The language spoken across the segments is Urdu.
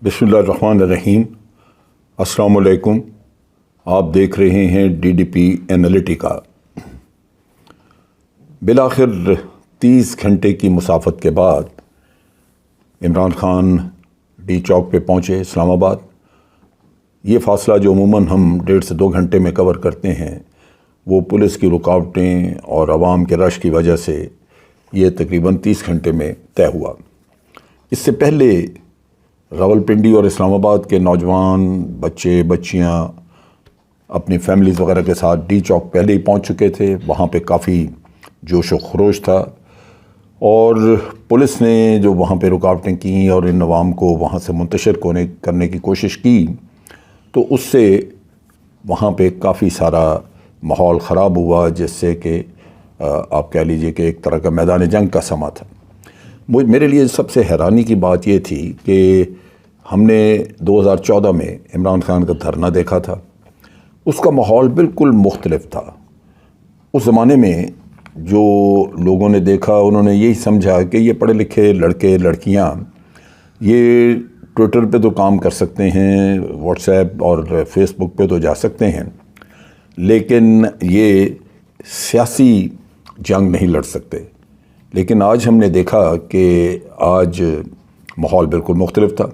بسم اللہ الرحمن الرحیم۔ السلام علیکم۔ آپ دیکھ رہے ہیں DDP انالیٹیکا۔ بالآخر 30 گھنٹے کی مسافت کے بعد عمران خان ڈی چوک پہ پہنچے اسلام آباد۔ یہ فاصلہ جو عموماً ہم 1.5 سے 2 گھنٹے میں کور کرتے ہیں، وہ پولیس کی رکاوٹیں اور عوام کے رش کی وجہ سے یہ تقریباً 30 گھنٹے میں طے ہوا۔ اس سے پہلے راولپنڈی اور اسلام آباد کے نوجوان، بچے بچیاں اپنی فیملیز وغیرہ کے ساتھ ڈی چوک پہلے ہی پہنچ چکے تھے۔ وہاں پہ کافی جوش و خروش تھا، اور پولیس نے جو وہاں پہ رکاوٹیں کیں اور ان عوام کو وہاں سے منتشر کرنے کی کوشش کی، تو اس سے وہاں پہ کافی سارا ماحول خراب ہوا، جس سے کہ آپ کہہ لیجئے کہ ایک طرح کا میدان جنگ کا سما تھا۔ میرے لیے سب سے حیرانی کی بات یہ تھی کہ ہم نے 2014 میں عمران خان کا دھرنا دیکھا تھا۔ اس کا ماحول بالکل مختلف تھا۔ اس زمانے میں جو لوگوں نے دیکھا، انہوں نے یہی سمجھا کہ یہ پڑھے لکھے لڑکے لڑکیاں یہ ٹویٹر پہ تو کام کر سکتے ہیں، واٹس ایپ اور فیس بک پہ تو جا سکتے ہیں، لیکن یہ سیاسی جنگ نہیں لڑ سکتے۔ لیکن آج ہم نے دیکھا کہ آج ماحول بالکل مختلف تھا۔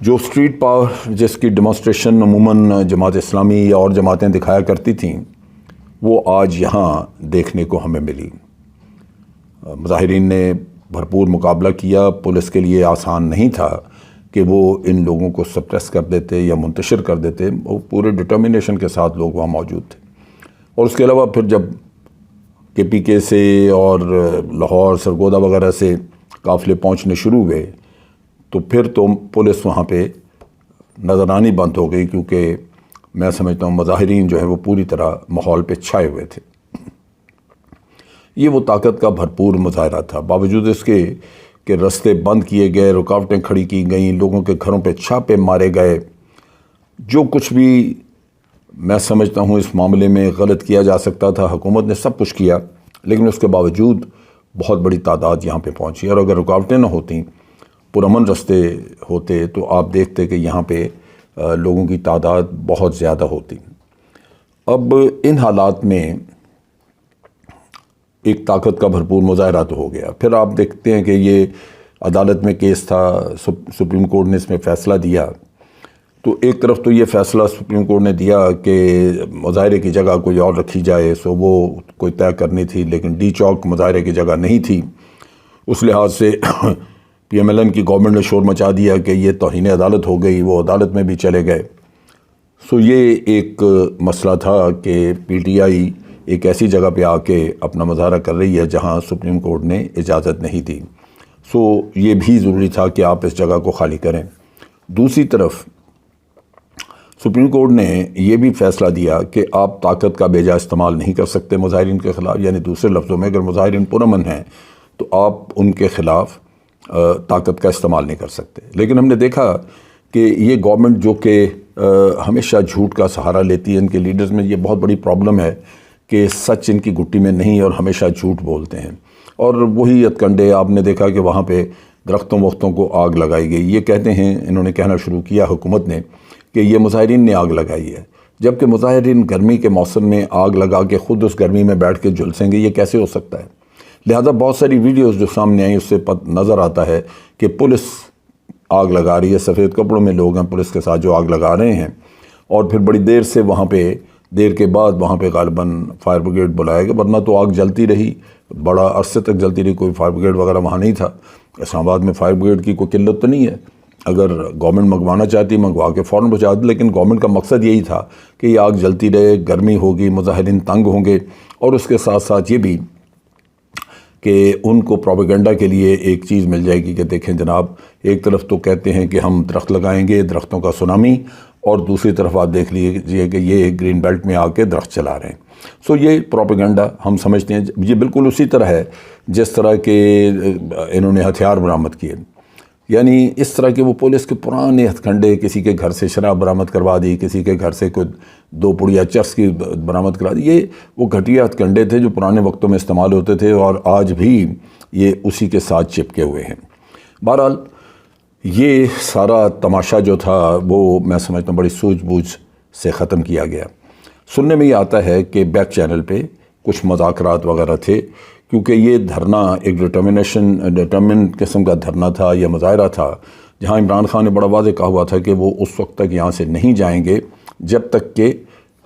جو اسٹریٹ پاور جس کی ڈیمانسٹریشن عموماً جماعت اسلامی یا اور جماعتیں دکھایا کرتی تھیں، وہ آج یہاں دیکھنے کو ہمیں ملی۔ مظاہرین نے بھرپور مقابلہ کیا۔ پولیس کے لیے آسان نہیں تھا کہ وہ ان لوگوں کو سپریس کر دیتے یا منتشر کر دیتے۔ وہ پورے ڈٹرمنیشن کے ساتھ لوگ وہاں موجود تھے۔ اور اس کے علاوہ پھر جب KPK سے اور لاہور سرگودا وغیرہ سے قافلے پہنچنے شروع ہوئے، تو پھر تو پولیس وہاں پہ نظر آنی بند ہو گئی، کیونکہ میں سمجھتا ہوں مظاہرین جو ہیں وہ پوری طرح ماحول پہ چھائے ہوئے تھے۔ یہ وہ طاقت کا بھرپور مظاہرہ تھا، باوجود اس کے کہ رستے بند کیے گئے، رکاوٹیں کھڑی کی گئیں، لوگوں کے گھروں پہ چھاپے مارے گئے۔ جو کچھ بھی میں سمجھتا ہوں اس معاملے میں غلط کیا جا سکتا تھا، حکومت نے سب کچھ کیا، لیکن اس کے باوجود بہت بڑی تعداد یہاں پہ پہنچی۔ اور اگر رکاوٹیں نہ ہوتیں، پرامن رستے ہوتے، تو آپ دیکھتے کہ یہاں پہ لوگوں کی تعداد بہت زیادہ ہوتی۔ اب ان حالات میں ایک طاقت کا بھرپور مظاہرہ تو ہو گیا۔ پھر آپ دیکھتے ہیں کہ یہ عدالت میں کیس تھا، سپریم کورٹ نے اس میں فیصلہ دیا۔ تو ایک طرف تو یہ فیصلہ سپریم کورٹ نے دیا کہ مظاہرے کی جگہ کوئی اور رکھی جائے، سو وہ کوئی طے کرنی تھی، لیکن ڈی چوک مظاہرے کی جگہ نہیں تھی۔ اس لحاظ سے PMLN کی گورنمنٹ نے شور مچا دیا کہ یہ توہین عدالت ہو گئی، وہ عدالت میں بھی چلے گئے۔ سو یہ ایک مسئلہ تھا کہ PTI ایک ایسی جگہ پہ آ کے اپنا مظاہرہ کر رہی ہے جہاں سپریم کورٹ نے اجازت نہیں دی۔ سو یہ بھی ضروری تھا کہ آپ اس جگہ کو خالی کریں۔ دوسری طرف سپریم کورٹ نے یہ بھی فیصلہ دیا کہ آپ طاقت کا بیجا استعمال نہیں کر سکتے مظاہرین کے خلاف، یعنی دوسرے لفظوں میں اگر مظاہرین پرامن ہیں تو آپ ان کے خلاف طاقت کا استعمال نہیں کر سکتے۔ لیکن ہم نے دیکھا کہ یہ گورنمنٹ جو کہ ہمیشہ جھوٹ کا سہارا لیتی ہے، ان کے لیڈرز میں یہ بہت بڑی پرابلم ہے کہ سچ ان کی گھٹی میں نہیں، اور ہمیشہ جھوٹ بولتے ہیں۔ اور وہی ہتھکنڈے آپ نے دیکھا کہ وہاں پہ درختوں وختوں کو آگ لگائی گئی۔ یہ کہتے ہیں، انہوں نے کہنا شروع کیا حکومت نے، کہ یہ مظاہرین نے آگ لگائی ہے، جبکہ مظاہرین گرمی کے موسم میں آگ لگا کے خود اس گرمی میں بیٹھ کے جھلسیں گے، یہ کیسے ہو سکتا ہے؟ لہذا بہت ساری ویڈیوز جو سامنے آئیں اس سے نظر آتا ہے کہ پولیس آگ لگا رہی ہے، سفید کپڑوں میں لوگ ہیں پولیس کے ساتھ جو آگ لگا رہے ہیں، اور پھر بڑی دیر سے وہاں پہ دیر کے بعد وہاں پہ غالباً فائر بریگیڈ بلایا گیا، ورنہ تو آگ جلتی رہی، بڑا عرصے تک جلتی رہی، کوئی فائر بریگیڈ وغیرہ وہاں نہیں تھا۔ اسلام آباد میں فائر بریگیڈ کی کوئی قلت تو نہیں ہے، اگر گورنمنٹ منگوانا چاہتی منگوا کے فوراً پہنچا دی، لیکن گورنمنٹ کا مقصد یہی تھا کہ یہ آگ جلتی رہے، گرمی ہوگی، مظاہرین تنگ ہوں گے، اور اس کے ساتھ ساتھ یہ بھی کہ ان کو پروپیگنڈا کے لیے ایک چیز مل جائے گی کہ دیکھیں جناب، ایک طرف تو کہتے ہیں کہ ہم درخت لگائیں گے، درختوں کا سونامی، اور دوسری طرف آپ دیکھ لیجیے کہ یہ گرین بیلٹ میں آ کے درخت چلا رہے ہیں۔ سو یہ پروپیگنڈا ہم سمجھتے ہیں یہ بالکل اسی طرح ہے جس طرح کہ انہوں نے ہتھیار برآمد کیے، یعنی اس طرح کے وہ پولیس کے پرانے ہتھکنڈے، کسی کے گھر سے شراب برآمد کروا دی، کسی کے گھر سے کوئی 2 پڑیا چرس کی برآمد کروا دی۔ یہ وہ گھٹیا ہتھکنڈے تھے جو پرانے وقتوں میں استعمال ہوتے تھے، اور آج بھی یہ اسی کے ساتھ چپکے ہوئے ہیں۔ بہرحال یہ سارا تماشا جو تھا وہ میں سمجھتا ہوں بڑی سوجھ بوجھ سے ختم کیا گیا۔ سننے میں یہ آتا ہے کہ بیک چینل پہ کچھ مذاکرات وغیرہ تھے، کیونکہ یہ دھرنا ایک ڈٹرمن قسم کا دھرنا تھا یا مظاہرہ تھا، جہاں عمران خان نے بڑا واضح کہا ہوا تھا کہ وہ اس وقت تک یہاں سے نہیں جائیں گے جب تک کہ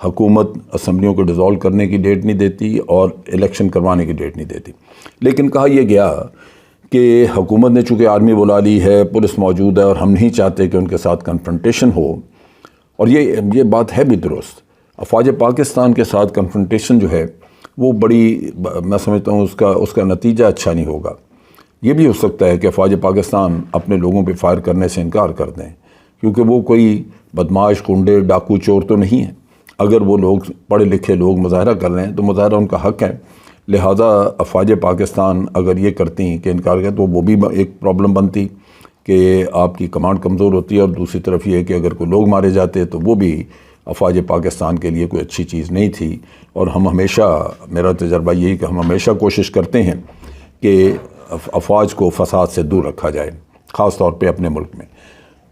حکومت اسمبلیوں کو ڈیزالو کرنے کی ڈیٹ نہیں دیتی اور الیکشن کروانے کی ڈیٹ نہیں دیتی۔ لیکن کہا یہ گیا کہ حکومت نے چونکہ آرمی بلا لی ہے، پولیس موجود ہے، اور ہم نہیں چاہتے کہ ان کے ساتھ کنفرنٹیشن ہو، اور یہ بات ہے بھی درست۔ افواج پاکستان کے ساتھ کنفرنٹیشن جو ہے وہ بڑی، میں سمجھتا ہوں اس کا نتیجہ اچھا نہیں ہوگا۔ یہ بھی ہو سکتا ہے کہ افواج پاکستان اپنے لوگوں پہ فائر کرنے سے انکار کر دیں، کیونکہ وہ کوئی بدماش، گنڈے، ڈاکو، چور تو نہیں ہیں۔ اگر وہ لوگ پڑھے لکھے لوگ مظاہرہ کر رہے ہیں تو مظاہرہ ان کا حق ہے، لہٰذا افواج پاکستان اگر یہ کرتی کہ انکار کریں تو وہ بھی ایک پرابلم بنتی کہ آپ کی کمانڈ کمزور ہوتی ہے، اور دوسری طرف یہ کہ اگر کوئی لوگ مارے جاتے تو وہ بھی افواج پاکستان کے لیے کوئی اچھی چیز نہیں تھی۔ اور ہم ہمیشہ، میرا تجربہ یہی کہ ہم ہمیشہ کوشش کرتے ہیں کہ افواج کو فساد سے دور رکھا جائے، خاص طور پہ اپنے ملک میں۔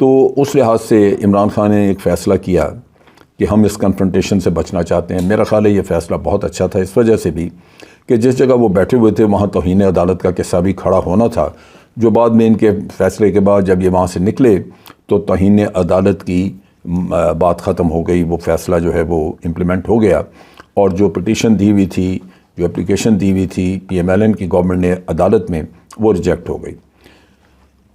تو اس لحاظ سے عمران خان نے ایک فیصلہ کیا کہ ہم اس کنفرنٹیشن سے بچنا چاہتے ہیں۔ میرا خیال ہے یہ فیصلہ بہت اچھا تھا، اس وجہ سے بھی کہ جس جگہ وہ بیٹھے ہوئے تھے وہاں توہین عدالت کا قصہ بھی کھڑا ہونا تھا، جو بعد میں ان کے فیصلے کے بعد جب یہ وہاں سے نکلے تو توہین عدالت کی بات ختم ہو گئی، وہ فیصلہ جو ہے وہ امپلیمنٹ ہو گیا، اور جو پٹیشن دی ہوئی تھی، جو اپلیکیشن دی ہوئی تھی پی ایم ایل این کی گورنمنٹ نے عدالت میں، وہ ریجیکٹ ہو گئی۔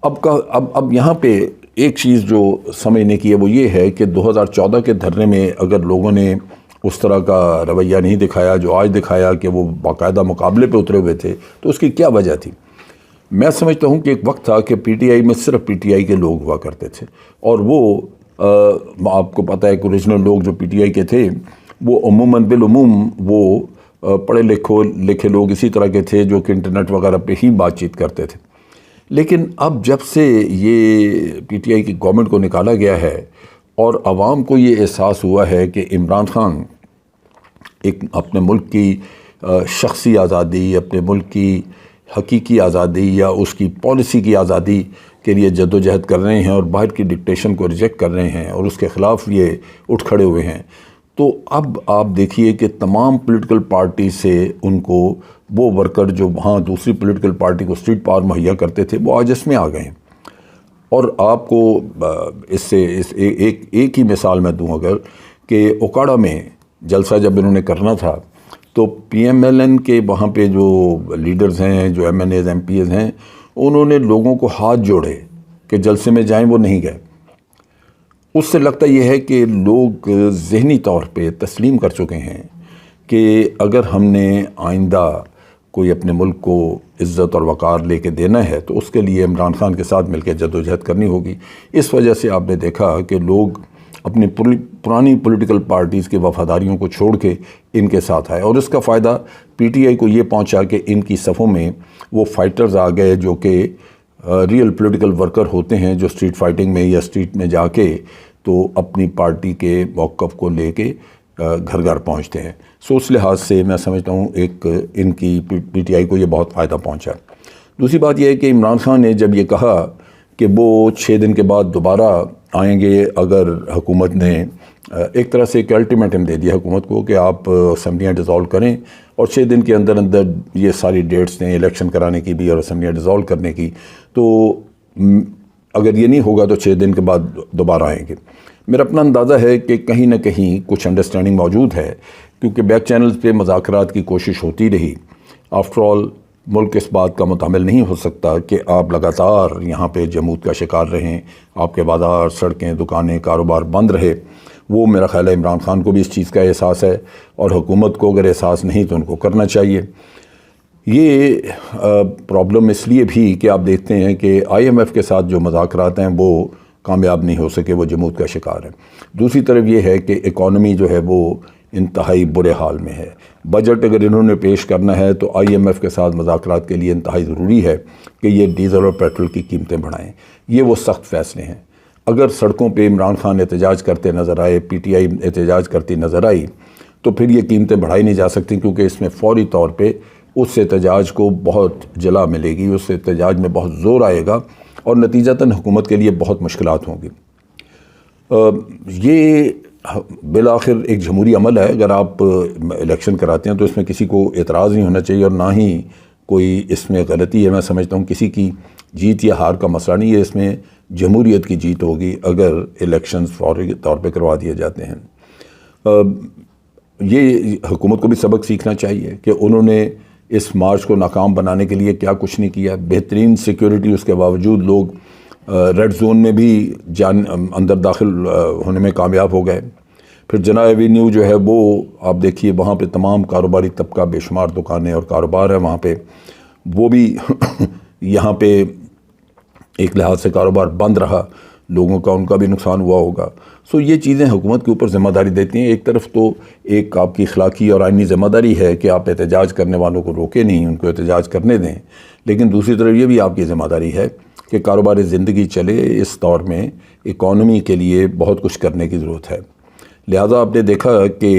اب یہاں پہ ایک چیز جو سمجھنے کی ہے وہ یہ ہے کہ 2014 کے دھرنے میں اگر لوگوں نے اس طرح کا رویہ نہیں دکھایا جو آج دکھایا کہ وہ باقاعدہ مقابلے پہ اترے ہوئے تھے، تو اس کی کیا وجہ تھی؟ میں سمجھتا ہوں کہ ایک وقت تھا کہ پی ٹی آئی میں صرف پی ٹی آئی کے لوگ ہوا کرتے تھے، اور وہ آپ کو پتہ ہے کہ اوریجنل لوگ جو پی ٹی آئی کے تھے وہ عموماً بالعموم وہ پڑھے لکھے لوگ اسی طرح کے تھے جو کہ انٹرنیٹ وغیرہ پہ ہی بات چیت کرتے تھے۔ لیکن اب جب سے یہ پی ٹی آئی کی گورنمنٹ کو نکالا گیا ہے اور عوام کو یہ احساس ہوا ہے کہ عمران خان ایک اپنے ملک کی شخصی آزادی، اپنے ملک کی حقیقی آزادی یا اس کی پالیسی کی آزادی کے لیے جد و جہد کر رہے ہیں اور باہر کی ڈکٹیشن کو ریجیکٹ کر رہے ہیں اور اس کے خلاف یہ اٹھ کھڑے ہوئے ہیں، تو اب آپ دیکھیے کہ تمام پولیٹیکل پارٹی سے ان کو وہ ورکر جو وہاں دوسری پولیٹیکل پارٹی کو اسٹریٹ پاور مہیا کرتے تھے وہ آج اس میں آ گئے ہیں۔ اور آپ کو اس سے ایک ہی مثال میں دوں، اگر کہ اوکاڑا میں جلسہ جب انہوں نے کرنا تھا تو پی ایم ایل این کے وہاں پہ جو لیڈرز ہیں، جو MNAs, MPAs ہیں، انہوں نے لوگوں کو ہاتھ جوڑے کہ جلسے میں جائیں، وہ نہیں گئے۔ اس سے لگتا یہ ہے کہ لوگ ذہنی طور پہ تسلیم کر چکے ہیں کہ اگر ہم نے آئندہ کوئی اپنے ملک کو عزت اور وقار لے کے دینا ہے تو اس کے لیے عمران خان کے ساتھ مل کے جد و جہد کرنی ہوگی۔ اس وجہ سے آپ نے دیکھا کہ لوگ اپنی پرانی پولیٹیکل پارٹیز کے وفاداریوں کو چھوڑ کے ان کے ساتھ آئے، اور اس کا فائدہ پی ٹی آئی کو یہ پہنچا کہ ان کی صفوں میں وہ فائٹرز آ گئے جو کہ ریئل پولیٹیکل ورکر ہوتے ہیں، جو اسٹریٹ فائٹنگ میں یا اسٹریٹ میں جا کے تو اپنی پارٹی کے موقف کو لے کے گھر گھر پہنچتے ہیں۔ سو اس لحاظ سے میں سمجھتا ہوں ایک ان کی پی ٹی آئی کو یہ بہت فائدہ پہنچا۔ دوسری بات یہ ہے کہ عمران خان نے جب یہ کہا کہ وہ 6 دن کے بعد دوبارہ آئیں گے اگر حکومت نے ایک طرح سے ایک الٹیمیٹم دے دیا حکومت کو کہ آپ اسمبلیاں ڈیزالو کریں اور 6 دن کے اندر اندر یہ ساری ڈیٹس دیں الیکشن کرانے کی بھی اور اسمبلیاں ڈیزالو کرنے کی، تو اگر یہ نہیں ہوگا تو 6 دن کے بعد دوبارہ آئیں گے۔ میرا اپنا اندازہ ہے کہ کہیں نہ کہیں کچھ انڈرسٹینڈنگ موجود ہے، کیونکہ بیک چینلز پہ مذاکرات کی کوشش ہوتی رہی۔ آفٹر آل ملک اس بات کا متحمل نہیں ہو سکتا کہ آپ لگاتار یہاں پہ جمود کا شکار رہیں، آپ کے بازار، سڑکیں، دکانیں، کاروبار بند رہے۔ وہ میرا خیال ہے عمران خان کو بھی اس چیز کا احساس ہے، اور حکومت کو اگر احساس نہیں تو ان کو کرنا چاہیے۔ یہ پرابلم اس لیے بھی کہ آپ دیکھتے ہیں کہ آئی ایم ایف کے ساتھ جو مذاکرات ہیں وہ کامیاب نہیں ہو سکے، وہ جمود کا شکار ہے۔ دوسری طرف یہ ہے کہ اکانومی جو ہے وہ انتہائی برے حال میں ہے۔ بجٹ اگر انہوں نے پیش کرنا ہے تو آئی ایم ایف کے ساتھ مذاکرات کے لیے انتہائی ضروری ہے کہ یہ ڈیزل اور پیٹرول کی قیمتیں بڑھائیں۔ یہ وہ سخت فیصلے ہیں۔ اگر سڑکوں پہ عمران خان احتجاج کرتے نظر آئے، پی ٹی آئی احتجاج کرتی نظر آئی، تو پھر یہ قیمتیں بڑھائی نہیں جا سکتی، کیونکہ اس میں فوری طور پہ اس احتجاج کو بہت جلا ملے گی، اس احتجاج میں بہت زور آئے گا، اور نتیجتاً حکومت کے لیے بہت مشکلات ہوں گی۔ یہ بالآخر ایک جمہوری عمل ہے، اگر آپ الیکشن کراتے ہیں تو اس میں کسی کو اعتراض نہیں ہونا چاہیے، اور نہ ہی کوئی اس میں غلطی ہے۔ میں سمجھتا ہوں کسی کی جیت یا ہار کا مسئلہ نہیں ہے، اس میں جمہوریت کی جیت ہوگی اگر الیکشنز فوری طور پہ کروا دیے جاتے ہیں۔ یہ حکومت کو بھی سبق سیکھنا چاہیے کہ انہوں نے اس مارچ کو ناکام بنانے کے لیے کیا کچھ نہیں کیا۔ بہترین سیکیورٹی اس کے باوجود لوگ ریڈ زون میں بھی اندر داخل ہونے میں کامیاب ہو گئے۔ پھر جناح ایوینیو جو ہے وہ آپ دیکھیے، وہاں پہ تمام کاروباری طبقہ، بے شمار دکانیں اور کاروبار ہے وہاں پہ، وہ بھی یہاں پہ ایک لحاظ سے کاروبار بند رہا، لوگوں کا ان کا بھی نقصان ہوا ہوگا۔ سو یہ چیزیں حکومت کے اوپر ذمہ داری دیتی ہیں۔ ایک طرف تو ایک آپ کی اخلاقی اور آئینی ذمہ داری ہے کہ آپ احتجاج کرنے والوں کو روکے نہیں، ان کو احتجاج کرنے دیں، لیکن دوسری طرف یہ بھی آپ کی ذمہ داری ہے کہ کاروبار زندگی چلے۔ اس دور میں اکانومی کے لیے بہت کچھ کرنے کی ضرورت ہے۔ لہٰذا آپ نے دیکھا کہ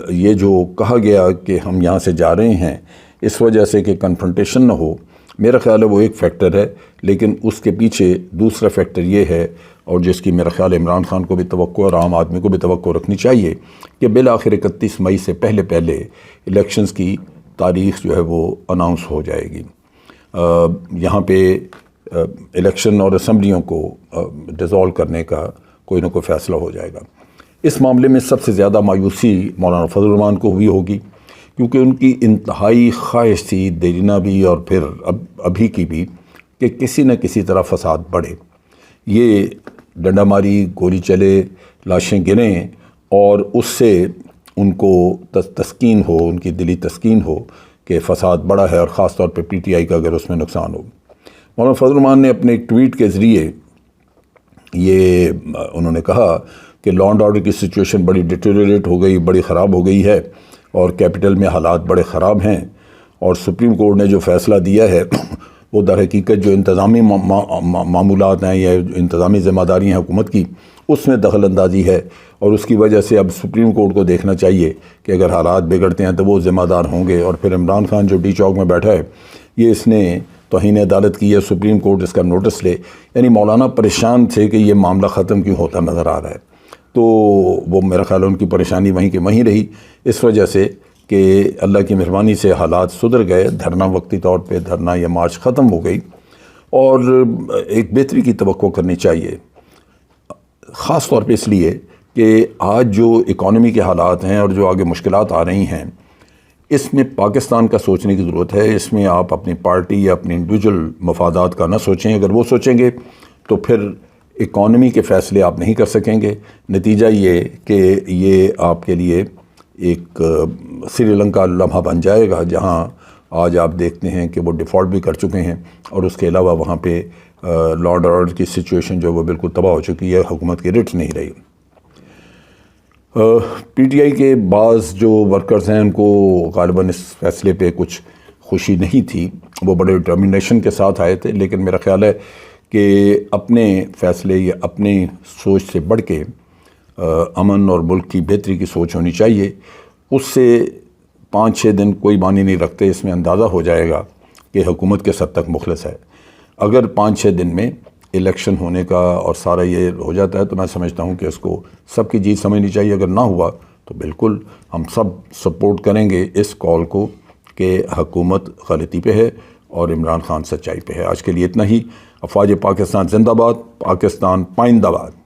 یہ جو کہا گیا کہ ہم یہاں سے جا رہے ہیں اس وجہ سے کہ کنفرنٹیشن نہ ہو، میرا خیال ہے وہ ایک فیکٹر ہے، لیکن اس کے پیچھے دوسرا فیکٹر یہ ہے، اور جس کی میرا خیال عمران خان کو بھی توقع اور عام آدمی کو بھی توقع رکھنی چاہیے، کہ بالآخر 31 مئی سے پہلے الیکشنز کی تاریخ جو ہے وہ اناؤنس ہو جائے گی۔ یہاں پہ الیکشن اور اسمبلیوں کو ڈیزالو کرنے کا کوئی نہ کوئی فیصلہ ہو جائے گا۔ اس معاملے میں سب سے زیادہ مایوسی مولانا فضل الرحمان کو ہوئی ہوگی، کیونکہ ان کی انتہائی خواہش تھی، دیرینہ بھی اور پھر ابھی کی بھی، کہ کسی نہ کسی طرح فساد بڑھے، یہ ڈنڈا ماری، گولی چلے، لاشیں گریں، اور اس سے ان کو تسکین ہو، ان کی دلی تسکین ہو کہ فساد بڑا ہے، اور خاص طور پہ پی ٹی آئی کا اگر اس میں نقصان ہو۔ مولانا فضل الرحمان نے اپنے ایک ٹویٹ کے ذریعے یہ انہوں نے کہا کہ لا اینڈ آرڈر کی سچویشن بڑی ڈیٹیریٹ ہو گئی، بڑی خراب ہو گئی ہے، اور کیپٹل میں حالات بڑے خراب ہیں، اور سپریم کورٹ نے جو فیصلہ دیا ہے وہ در حقیقت جو انتظامی معمولات ہیں یا انتظامی ذمہ داریاں ہیں حکومت کی، اس میں دخل اندازی ہے، اور اس کی وجہ سے اب سپریم کورٹ کو دیکھنا چاہیے کہ اگر حالات بگڑتے ہیں تو وہ ذمہ دار ہوں گے۔ اور پھر عمران خان جو ڈی چوک میں بیٹھا ہے، یہ اس نے توہین عدالت کی ہے، سپریم کورٹ اس کا نوٹس لے، یعنی مولانا پریشان تھے کہ یہ معاملہ ختم کیوں ہوتا نظر آ رہا ہے۔ تو وہ میرا خیال ہے ان کی پریشانی وہیں کی وہیں رہی، اس وجہ سے کہ اللہ کی مہربانی سے حالات سدھر گئے، دھرنا وقتی طور پہ دھرنا یا مارچ ختم ہو گئی، اور ایک بہتری کی توقع کرنی چاہیے، خاص طور پہ اس لیے کہ آج جو اکانومی کے حالات ہیں اور جو آگے مشکلات آ رہی ہیں، اس میں پاکستان کا سوچنے کی ضرورت ہے۔ اس میں آپ اپنی پارٹی یا اپنی انڈیویجول مفادات کا نہ سوچیں، اگر وہ سوچیں گے تو پھر اکانومی کے فیصلے آپ نہیں کر سکیں گے۔ نتیجہ یہ کہ یہ آپ کے لیے ایک سری لنکا لمحہ بن جائے گا، جہاں آج آپ دیکھتے ہیں کہ وہ ڈیفالٹ بھی کر چکے ہیں، اور اس کے علاوہ وہاں پہ لا اینڈ آرڈر کی سچویشن جو وہ بالکل تباہ ہو چکی ہے، حکومت کی رٹ نہیں رہی۔ پی ٹی آئی کے بعض جو ورکرز ہیں ان کو غالباً اس فیصلے پہ کچھ خوشی نہیں تھی، وہ بڑے ڈٹرمنیشن کے ساتھ آئے تھے، لیکن میرا خیال ہے کہ اپنے فیصلے یا اپنی سوچ سے بڑھ کے امن اور ملک کی بہتری کی سوچ ہونی چاہیے۔ اس سے 5-6 دن کوئی معنی نہیں رکھتے، اس میں اندازہ ہو جائے گا کہ حکومت کس حد تک مخلص ہے۔ اگر 5-6 دن میں الیکشن ہونے کا اور سارا یہ ہو جاتا ہے تو میں سمجھتا ہوں کہ اس کو سب کی جیت سمجھنی چاہیے۔ اگر نہ ہوا تو بالکل ہم سب سپورٹ کریں گے اس کال کو کہ حکومت غلطی پہ ہے اور عمران خان سچائی پہ ہے۔ آج کے لیے اتنا ہی۔ افواج پاکستان زندہ باد، پاکستان پائندہ باد۔